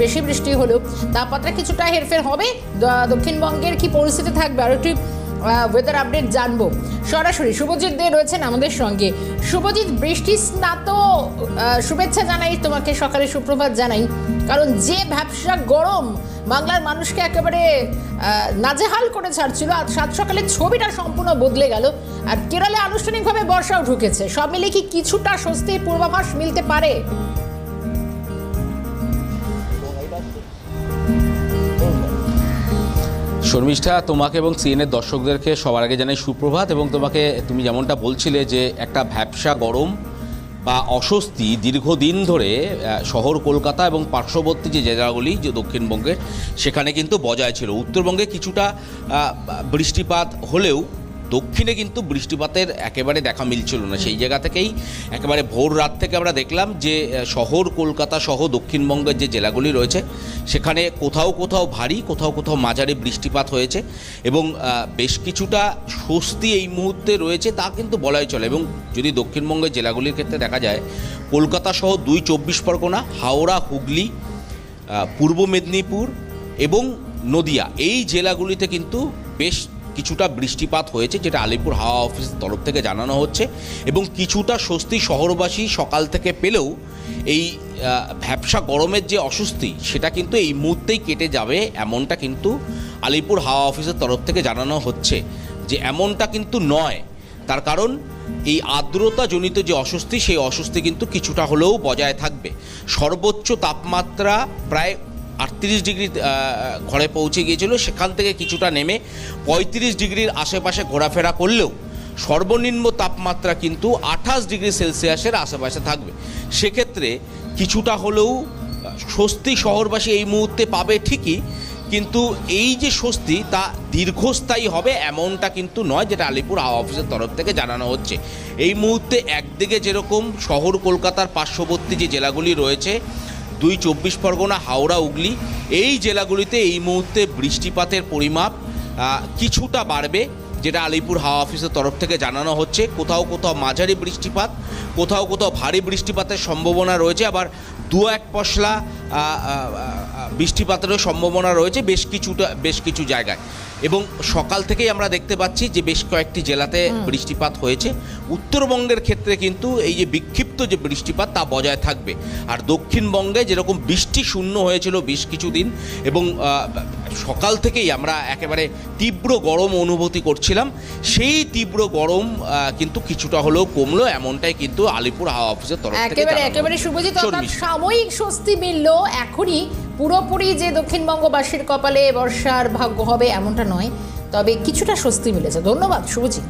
বেশি বৃষ্টি হলেও তাপমাত্রা কিছুটা হেরফের হবে। দক্ষিণবঙ্গের কি পরিস্থিতি থাকবে আর একটি ওয়েদার আপডেট জানবো সরাসরি। শুভজিৎ দে রয়েছেন আমাদের সঙ্গে। শুভজিৎ, বৃষ্টি স্নাত শুভেচ্ছা জানাই তোমাকে, সকালে সুপ্রভাত জানাই, কারণ যে ভ্যাপসা গরম বাংলার মানুষকে একেবারে নাজেহাল করে ছাড়ছিল, আজ সাত সকালে ছবিটা সম্পূর্ণ বদলে গেল। আর কেরলে আনুষ্ঠানিকভাবে বর্ষাও ঢুকেছে, সব মিলে কি কিছুটা স্বস্তির পূর্বাভাস মিলতে পারে? শর্মিষ্ঠা, তোমাকে এবং সিএনএর দর্শকদেরকে সবার আগে জানাই সুপ্রভাত। এবং তুমি যেমনটা বলছিলে যে একটা ভ্যাপসা গরম বা অস্বস্তি দীর্ঘদিন ধরে শহর কলকাতা এবং পার্শ্ববর্তী যে জেলাগুলি যে দক্ষিণবঙ্গের সেখানে কিন্তু বজায় ছিল। উত্তরবঙ্গে কিছুটা বৃষ্টিপাত হলেও দক্ষিণে কিন্তু বৃষ্টিপাতের একেবারে দেখা মিলছিল না। সেই জায়গা থেকেই একেবারে ভোর রাত থেকে আমরা দেখলাম যে শহর কলকাতা সহ দক্ষিণবঙ্গের যে জেলাগুলি রয়েছে সেখানে কোথাও কোথাও ভারী, কোথাও কোথাও মাঝারি বৃষ্টিপাত হয়েছে এবং বেশ কিছুটা স্বস্তি এই মুহূর্তে রয়েছে তা কিন্তু বলাই চলে। এবং যদি দক্ষিণবঙ্গের জেলাগুলির ক্ষেত্রে দেখা যায়, কলকাতা সহ 2 চব্বিশ পরগনা, হাওড়া, হুগলি, পূর্ব মেদিনীপুর এবং নদিয়া, এই জেলাগুলিতে কিন্তু বেশ কিছুটা বৃষ্টিপাত হয়েছে, যেটা আলিপুর হাওয়া অফিসের তরফ থেকে জানানো হচ্ছে। এবং কিছুটা স্বস্তি শহরবাসী সকাল থেকে পেলেও এই ভ্যাপসা গরমের যে অস্বস্তি সেটা কিন্তু এই মুহূর্তেই কেটে যাবে, এমনটা কিন্তু আলিপুর হাওয়া অফিসের তরফ থেকে জানানো হচ্ছে। যে এমনটা কিন্তু নয়, তার কারণ এই আর্দ্রতাজনিত যে অস্বস্তি সেই অস্বস্তি কিন্তু কিছুটা হলেও বজায় থাকবে। সর্বোচ্চ তাপমাত্রা প্রায় 38 ডিগ্রি ঘরে পৌঁছে গিয়েছিল, সেখান থেকে কিছুটা নেমে 35 ডিগ্রির আশেপাশে ঘোরাফেরা করলেও সর্বনিম্ন তাপমাত্রা কিন্তু 28 ডিগ্রি সেলসিয়াসের আশেপাশে থাকবে। সেক্ষেত্রে কিছুটা হলেও স্বস্তি শহরবাসী এই মুহূর্তে পাবে ঠিকই, কিন্তু এই যে স্বস্তি তা দীর্ঘস্থায়ী হবে এমনটা কিন্তু নয়, যেটা আলিপুর হাওয়া অফিসের তরফ থেকে জানানো হচ্ছে। এই মুহূর্তে একদিকে যেরকম শহর কলকাতার পার্শ্ববর্তী যে জেলাগুলি রয়েছে 2 চব্বিশ পরগনা, হাওড়া, হুগলি, এই জেলাগুলিতে এই মুহূর্তে বৃষ্টিপাতের পরিমাপ কিছুটা বাড়বে, যেটা আলিপুর হাওয়া অফিসের তরফ থেকে জানানো হচ্ছে। কোথাও কোথাও মাঝারি বৃষ্টিপাত, কোথাও কোথাও ভারী বৃষ্টিপাতের সম্ভাবনা রয়েছে, আবার 2-1 পশলা বৃষ্টিপাতেরও সম্ভাবনা রয়েছে বেশ কিছু জায়গায়। এবং সকাল থেকেই আমরা দেখতে পাচ্ছি যে বেশ কয়েকটি জেলাতে বৃষ্টিপাত হয়েছে। উত্তরবঙ্গের ক্ষেত্রে কিন্তু এই যে বিক্ষিপ্ত যে বৃষ্টিপাত তা বজায় থাকবে। আর দক্ষিণবঙ্গে যেরকম বৃষ্টি শূন্য হয়েছিল বেশ কিছুদিন, এবং সকাল থেকেই আমরা একেবারে তীব্র গরম অনুভূতি করছিলাম, সেই তীব্র গরম কিন্তু কিছুটা হলেও কমলো, এমনটাই কিন্তু আলিপুর হাওয়া অফিসের তরফ থেকে একেবারে শুভজিৎ, সাময়িক স্বস্তি মিলল, এখনই পুরোপুরি যে দক্ষিণবঙ্গবাসীর কপালে বর্ষার ভাগ্য হবে এমনটা নয়, তবে কিছুটা স্বস্তি মিলেছে। ধন্যবাদ শুভজিৎ।